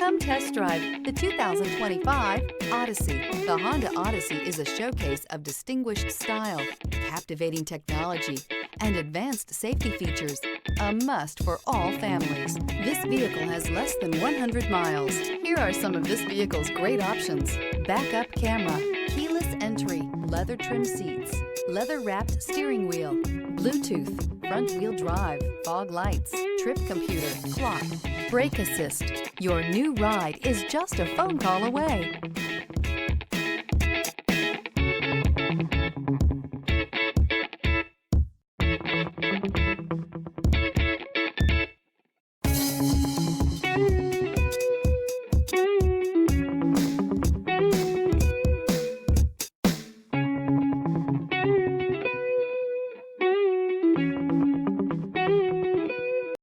Come test drive the 2025 Odyssey. The Honda Odyssey is a showcase of distinguished style, captivating technology, and advanced safety features. A must for all families. This vehicle has less than 100 miles. Here are some of this vehicle's great options: backup camera, keyless entry, leather trim seats, leather-wrapped steering wheel, Bluetooth, front-wheel drive, fog lights, trip computer, clock, brake assist. Your new ride is just a phone call away.